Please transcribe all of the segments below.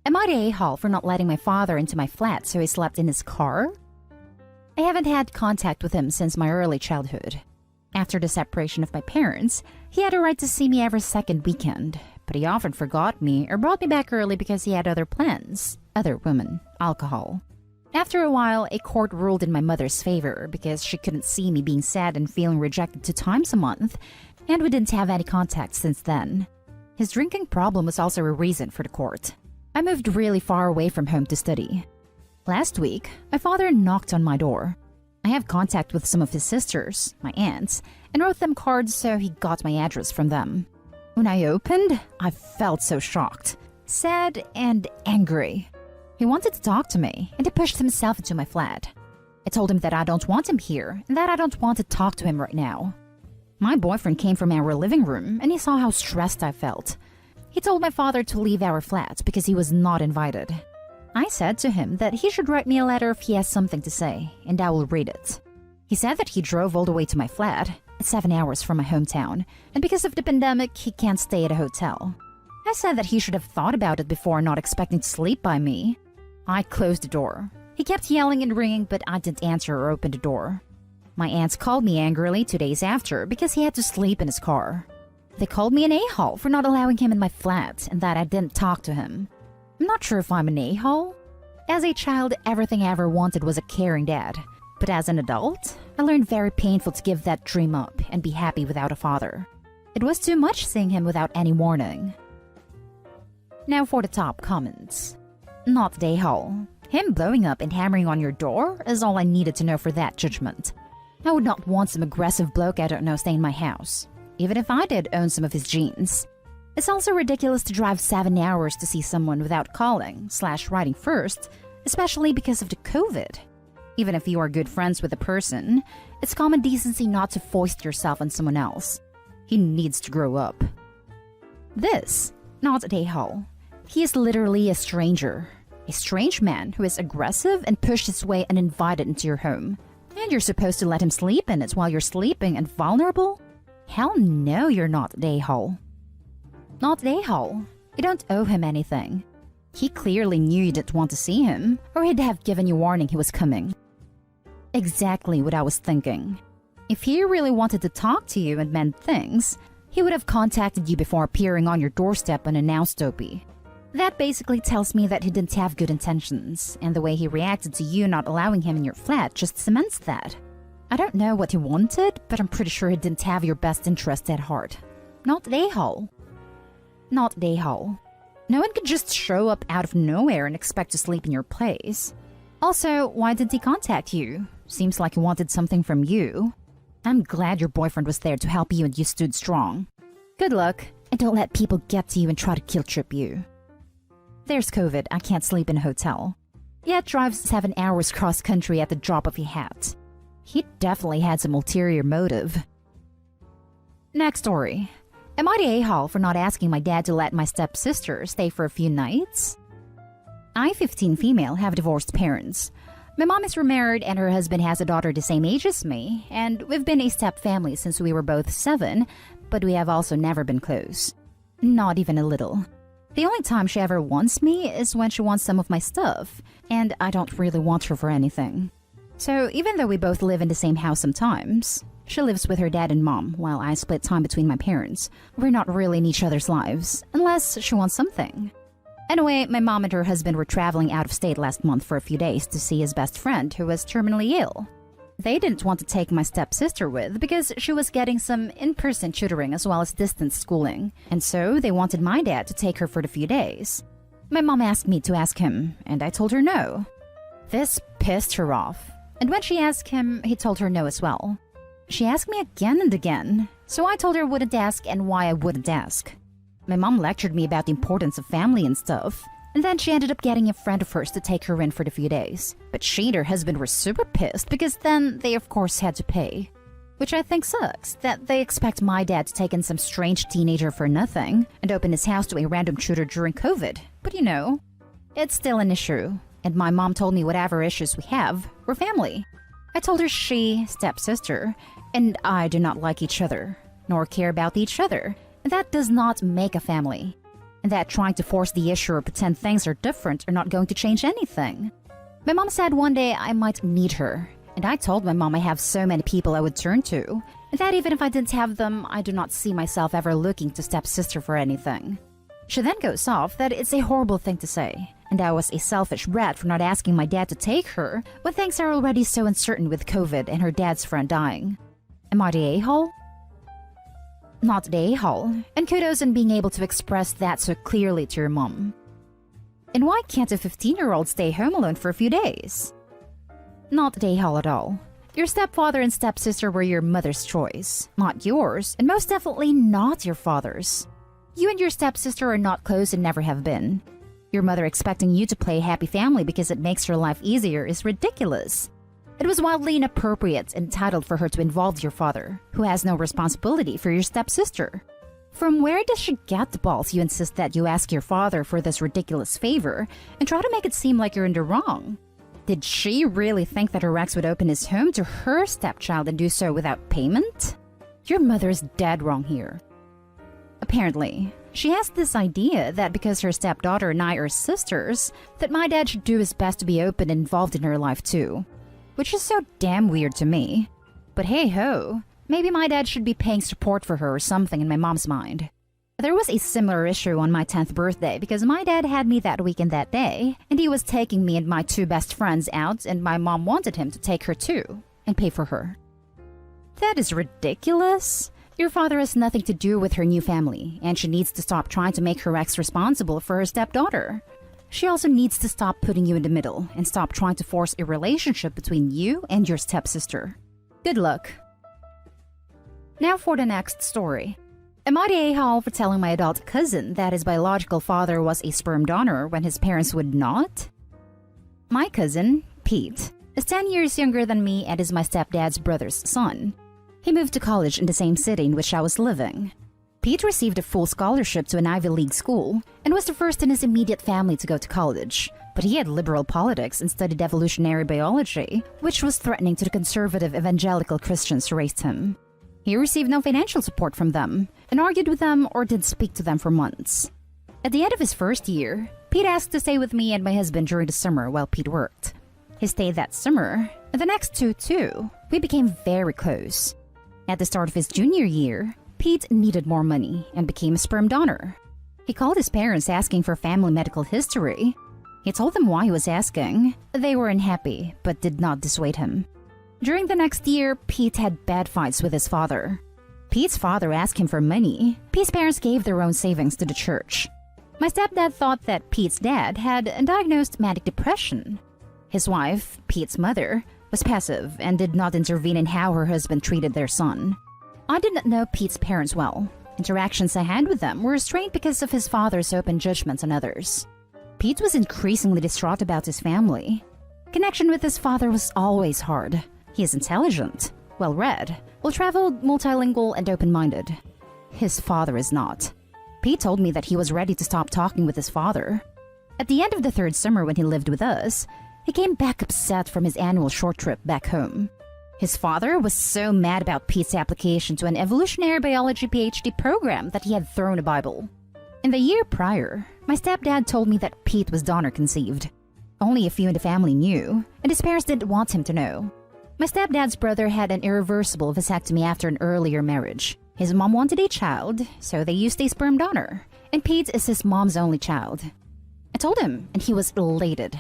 Am I the a-hole for not letting my father into my flat so he slept in his car? I haven't had contact with him since my early childhood. After the separation of my parents, he had a right to see me every second weekend, but he often forgot me or brought me back early because he had other plans, other women, alcohol. After a while, a court ruled in my mother's favor because she couldn't see me being sad and feeling rejected 2 times a month, and we didn't have any contact since then. His drinking problem was also a reason for the court. I moved really far away from home to study. Last week, my father knocked on my door. I have contact with some of his sisters, my aunts, and wrote them cards so he got my address from them. When I opened, I felt so shocked, sad, and angry. He wanted to talk to me, and he pushed himself into my flat. I told him that I don't want him here, and that I don't want to talk to him right now. My boyfriend came from our living room, and he saw how stressed I felt. He told my father to leave our flat because he was not invited. I said to him that he should write me a letter if he has something to say, and I will read it. He said that he drove all the way to my flat, 7 hours from my hometown, and because of the pandemic, he can't stay at a hotel. I said that he should have thought about it before not expecting to sleep by me. I closed the door. He kept yelling and ringing, but I didn't answer or open the door. My aunts called me angrily 2 days after because he had to sleep in his car. They called me an a-hole for not allowing him in my flat and that I didn't talk to him. I'm not sure if I'm an a-hole. As a child, everything I ever wanted was a caring dad. But as an adult, I learned very painful to give that dream up and be happy without a father. It was too much seeing him without any warning. Now for the top comments. Not the a-hole. Him blowing up and hammering on your door is all I needed to know for that judgment. I would not want some aggressive bloke I don't know stay in my house, even if I did own some of his jeans. It's also ridiculous to drive 7 hours to see someone without calling/writing first, especially because of the COVID. Even if you are good friends with a person, it's common decency not to foist yourself on someone else. He needs to grow up. This, not a a-hole. He is literally a stranger. A strange man who is aggressive and pushed his way uninvited into your home. And you're supposed to let him sleep in it while you're sleeping and vulnerable? Hell no, you're not the a-hole. Not the a-hole. You don't owe him anything. He clearly knew you didn't want to see him, or he'd have given you warning he was coming. Exactly what I was thinking. If he really wanted to talk to you and mend things, he would have contacted you before appearing on your doorstep unannounced, Dopey. That basically tells me that he didn't have good intentions, and the way he reacted to you not allowing him in your flat just cements that. I don't know what he wanted, but I'm pretty sure he didn't have your best interest at heart. Not the a-hole. Not the a-hole. No one could just show up out of nowhere and expect to sleep in your place. Also, why didn't he contact you? Seems like he wanted something from you. I'm glad your boyfriend was there to help you and you stood strong. Good luck, and don't let people get to you and try to guilt trip you. There's COVID, I can't sleep in a hotel. Yet drives 7 hours cross country at the drop of a hat. He definitely had some ulterior motive. Next story. Am I the a-hole for not asking my dad to let my stepsister stay for a few nights? I, 15 female, have divorced parents. My mom is remarried and her husband has a daughter the same age as me, and we've been a step family since we were both 7, but we have also never been close. Not even a little. The only time she ever wants me is when she wants some of my stuff, and I don't really want her for anything. So even though we both live in the same house sometimes, she lives with her dad and mom while I split time between my parents. We're not really in each other's lives, unless she wants something. Anyway, my mom and her husband were traveling out of state last month for a few days to see his best friend who was terminally ill. They didn't want to take my stepsister with because she was getting some in-person tutoring as well as distance schooling, and so they wanted my dad to take her for the few days. My mom asked me to ask him, and I told her no. This pissed her off, and when she asked him, he told her no as well. She asked me again and again, so I told her I wouldn't ask and why I wouldn't ask. My mom lectured me about the importance of family and stuff, and then she ended up getting a friend of hers to take her in for the few days. But she and her husband were super pissed because then they of course had to pay. Which I think sucks, that they expect my dad to take in some strange teenager for nothing and open his house to a random tutor during COVID. But you know, it's still an issue, and my mom told me whatever issues we have, we're family. I told her she, stepsister, and I do not like each other, nor care about each other. That does not make a family. and that trying to force the issue or pretend things are different are not going to change anything. My mom said one day I might meet her, and I told my mom I have so many people I would turn to, and that even if I didn't have them, I do not see myself ever looking to stepsister for anything. She then goes off that it's a horrible thing to say, and I was a selfish brat for not asking my dad to take her when things are already so uncertain with COVID and her dad's friend dying. Am I the a-hole? Not the a-hole, and kudos on being able to express that so clearly to your mom. And why can't a 15-year-old stay home alone for a few days? Not the a-hole at all. Your stepfather and stepsister were your mother's choice, not yours, and most definitely not your father's. You and your stepsister are not close and never have been. Your mother expecting you to play a happy family because it makes her life easier is ridiculous. It was wildly inappropriate and entitled for her to involve your father, who has no responsibility for your stepsister. From where does she get the balls you insist that you ask your father for this ridiculous favor and try to make it seem like you're in the wrong? Did she really think that her ex would open his home to her stepchild and do so without payment? Your mother is dead wrong here. Apparently, she has this idea that because her stepdaughter and I are sisters, that my dad should do his best to be open and involved in her life too. Which is so damn weird to me. But hey ho, maybe my dad should be paying support for her or something in my mom's mind. There was a similar issue on my 10th birthday because my dad had me that weekend that day, and he was taking me and my two best friends out, and my mom wanted him to take her too, and pay for her. That is ridiculous. Your father has nothing to do with her new family, and she needs to stop trying to make her ex responsible for her stepdaughter. She also needs to stop putting you in the middle and stop trying to force a relationship between you and your stepsister. Good luck. Now for the next story. Am I the a-hole for telling my adult cousin that his biological father was a sperm donor when his parents would not? My cousin, Pete, is 10 years younger than me and is my stepdad's brother's son. He moved to college in the same city in which I was living. Pete received a full scholarship to an Ivy League school and was the first in his immediate family to go to college, but he had liberal politics and studied evolutionary biology, which was threatening to the conservative evangelical Christians who raised him. He received no financial support from them and argued with them or didn't speak to them for months. At the end of his first year, Pete asked to stay with me and my husband during the summer while Pete worked. He stayed that summer, and the next two too. We became very close. At the start of his junior year, Pete needed more money and became a sperm donor. He called his parents asking for family medical history. He told them why he was asking. They were unhappy, but did not dissuade him. During the next year, Pete had bad fights with his father. Pete's father asked him for money. Pete's parents gave their own savings to the church. My stepdad thought that Pete's dad had diagnosed manic depression. His wife, Pete's mother, was passive and did not intervene in how her husband treated their son. I did not know Pete's parents well. Interactions I had with them were restrained because of his father's open judgments on others. Pete was increasingly distraught about his family. Connection with his father was always hard. He is intelligent, well-read, well-traveled, multilingual, and open-minded. His father is not. Pete told me that he was ready to stop talking with his father. At the end of the third summer when he lived with us, he came back upset from his annual short trip back home. His father was so mad about Pete's application to an evolutionary biology PhD program that he had thrown a Bible. In the year prior, my stepdad told me that Pete was donor conceived. Only a few in the family knew, and his parents didn't want him to know. My stepdad's brother had an irreversible vasectomy after an earlier marriage. His mom wanted a child, so they used a sperm donor, and Pete is his mom's only child. I told him, and he was elated.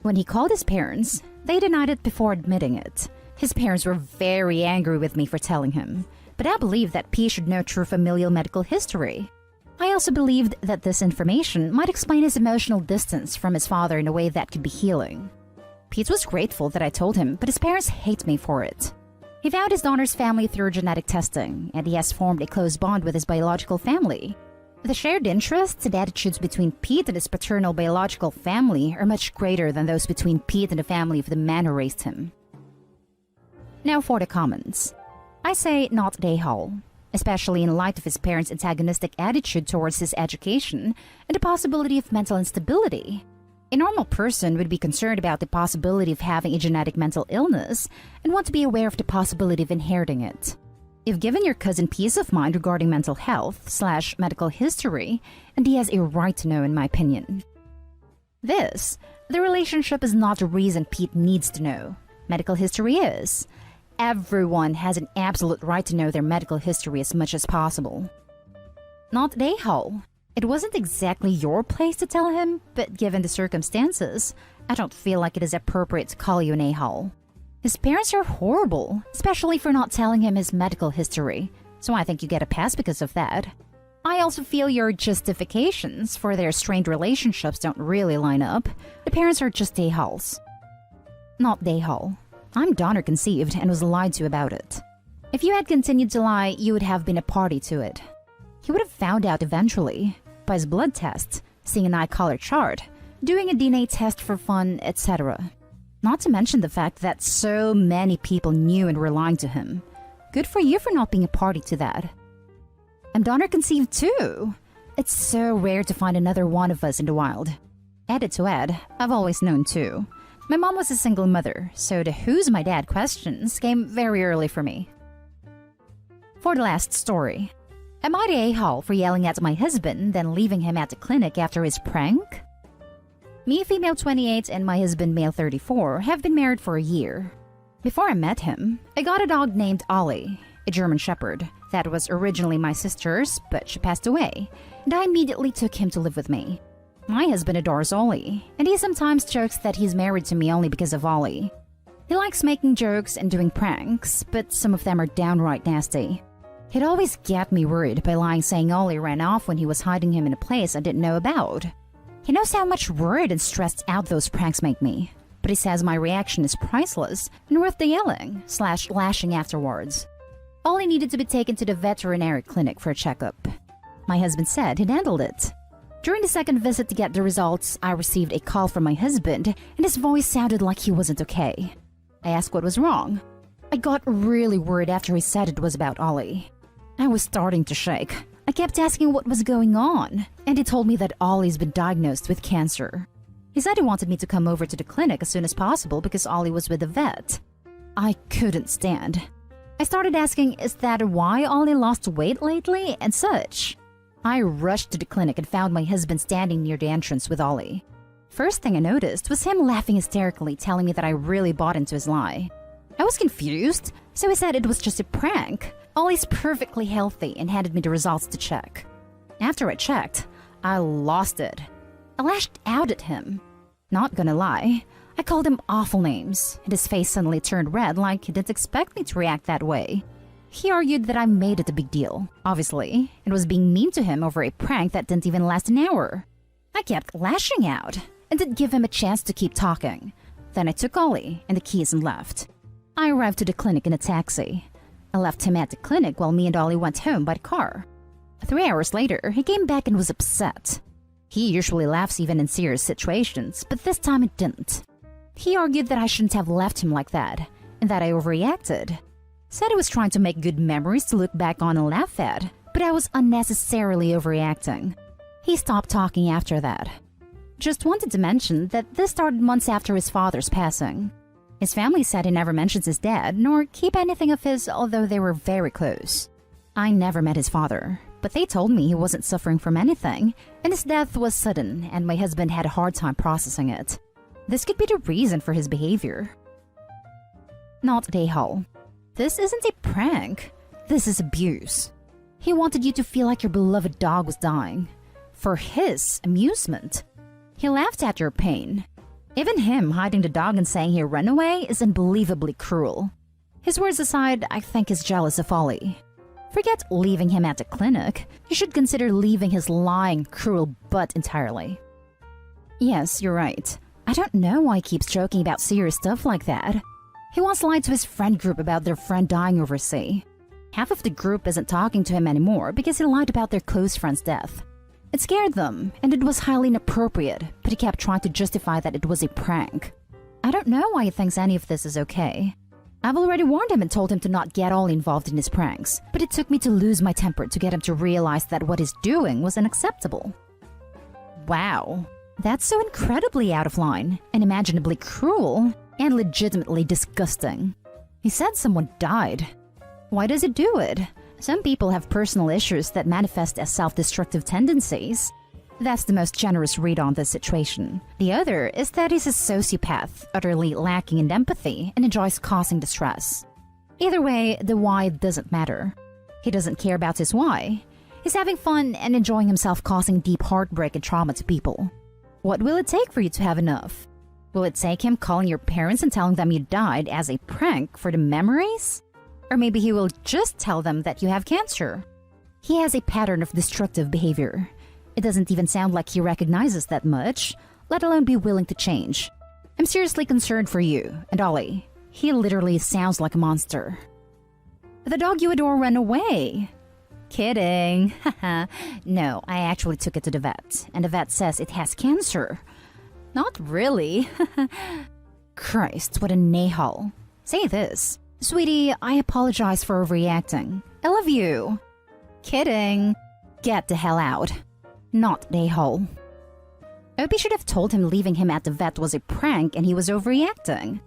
When he called his parents, they denied it before admitting it. His parents were very angry with me for telling him, but I believed that Pete should know true familial medical history. I also believed that this information might explain his emotional distance from his father in a way that could be healing. Pete was grateful that I told him, but his parents hate me for it. He found his daughter's family through genetic testing, and he has formed a close bond with his biological family. The shared interests and attitudes between Pete and his paternal biological family are much greater than those between Pete and the family of the man who raised him. Now for the comments. I say not the a-hole, especially in light of his parents' antagonistic attitude towards his education and the possibility of mental instability. A normal person would be concerned about the possibility of having a genetic mental illness and want to be aware of the possibility of inheriting it. You've given your cousin peace of mind regarding mental health/medical history, and he has a right to know, in my opinion. The relationship is not the reason Pete needs to know. Medical history is. Everyone has an absolute right to know their medical history as much as possible. Not a-hole. It wasn't exactly your place to tell him, but given the circumstances, I don't feel like it is appropriate to call you an a-hole. His parents are horrible, especially for not telling him his medical history, so I think you get a pass because of that. I also feel your justifications for their strained relationships don't really line up. The parents are just a-holes. Not a-hole. I'm donor conceived and was lied to about it. If you had continued to lie, you would have been a party to it. He would have found out eventually, by his blood tests, seeing an eye color chart, doing a DNA test for fun, etc. Not to mention the fact that so many people knew and were lying to him. Good for you for not being a party to that. I'm donor conceived too. It's so rare to find another one of us in the wild. Added to add, I've always known too. My mom was a single mother, so the who's my dad questions came very early for me. For the last story. Am I the a-hole for yelling at my husband, then leaving him at the clinic after his prank? Me, female 28, and my husband, male 34, have been married for a year. Before I met him, I got a dog named Ollie, a German Shepherd, that was originally my sister's, but she passed away, and I immediately took him to live with me. My husband adores Ollie, and he sometimes jokes that he's married to me only because of Ollie. He likes making jokes and doing pranks, but some of them are downright nasty. He'd always get me worried by lying saying Ollie ran off when he was hiding him in a place I didn't know about. He knows how much worried and stressed out those pranks make me, but he says my reaction is priceless and worth the yelling/lashing afterwards. Ollie needed to be taken to the veterinary clinic for a checkup. My husband said he'd handled it. During the second visit to get the results, I received a call from my husband, and his voice sounded like he wasn't okay. I asked what was wrong. I got really worried after he said it was about Ollie. I was starting to shake. I kept asking what was going on, and he told me that Ollie's been diagnosed with cancer. He said he wanted me to come over to the clinic as soon as possible because Ollie was with the vet. I couldn't stand. I started asking, is that why Ollie lost weight lately and such? I rushed to the clinic and found my husband standing near the entrance with Ollie. First thing I noticed was him laughing hysterically, telling me that I really bought into his lie. I was confused, so he said it was just a prank. Ollie's perfectly healthy and handed me the results to check. After I checked, I lost it. I lashed out at him. Not gonna lie, I called him awful names, and his face suddenly turned red like he didn't expect me to react that way. He argued that I made it a big deal, obviously, and was being mean to him over a prank that didn't even last an hour. I kept lashing out, and didn't give him a chance to keep talking. Then I took Ollie and the keys and left. I arrived to the clinic in a taxi. I left him at the clinic while me and Ollie went home by car. 3 hours later, he came back and was upset. He usually laughs even in serious situations, but this time it didn't. He argued that I shouldn't have left him like that, and that I overreacted. Said I was trying to make good memories to look back on and laugh at, but I was unnecessarily overreacting. He stopped talking after that. Just wanted to mention that this started months after his father's passing. His family said he never mentions his dad, nor keep anything of his, although they were very close. I never met his father, but they told me he wasn't suffering from anything, and his death was sudden, and my husband had a hard time processing it. This could be the reason for his behavior. Not a-hole. This isn't a prank. This is abuse. He wanted you to feel like your beloved dog was dying. For his amusement. He laughed at your pain. Even him hiding the dog and saying he'd run away is unbelievably cruel. His words aside, I think he's jealous of Ollie. Forget leaving him at the clinic. You should consider leaving his lying, cruel butt entirely. Yes, you're right. I don't know why he keeps joking about serious stuff like that. He once lied to his friend group about their friend dying overseas. Half of the group isn't talking to him anymore because he lied about their close friend's death. It scared them, and it was highly inappropriate, but he kept trying to justify that it was a prank. I don't know why he thinks any of this is okay. I've already warned him and told him to not get all involved in his pranks, but it took me to lose my temper to get him to realize that what he's doing was unacceptable. Wow, that's so incredibly out of line, unimaginably cruel, and legitimately disgusting. He said someone died. Why does it do it? Some people have personal issues that manifest as self-destructive tendencies. That's the most generous read on this situation. The other is that he's a sociopath, utterly lacking in empathy and enjoys causing distress. Either way, the why doesn't matter. He doesn't care about his why. He's having fun and enjoying himself, causing deep heartbreak and trauma to people. What will it take for you to have enough? Will it take him calling your parents and telling them you died as a prank for the memories? Or maybe he will just tell them that you have cancer. He has a pattern of destructive behavior. It doesn't even sound like he recognizes that much, let alone be willing to change. I'm seriously concerned for you and Ollie. He literally sounds like a monster. The dog you adore ran away. Kidding. No, I actually took it to the vet, and the vet says it has cancer. Not really. Christ, what a nahal. Say this. Sweetie, I apologize for overreacting. I love you. Kidding. Get the hell out. Not nahal. Opie should have told him leaving him at the vet was a prank and he was overreacting.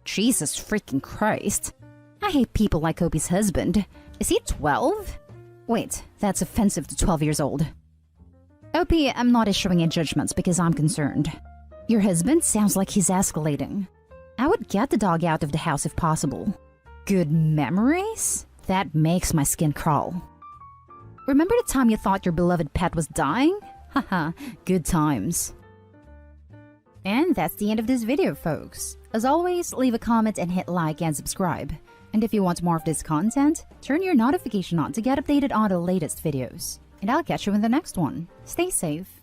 Jesus freaking Christ. I hate people like Opie's husband. Is he 12? Wait, that's offensive to 12 years old. Opie, I'm not issuing any judgments because I'm concerned. Your husband sounds like he's escalating. I would get the dog out of the house if possible. Good memories? That makes my skin crawl. Remember the time you thought your beloved pet was dying? Haha, good times. And that's the end of this video, folks. As always, leave a comment and hit like and subscribe. And if you want more of this content, turn your notification on to get updated on the latest videos. And I'll catch you in the next one. Stay safe.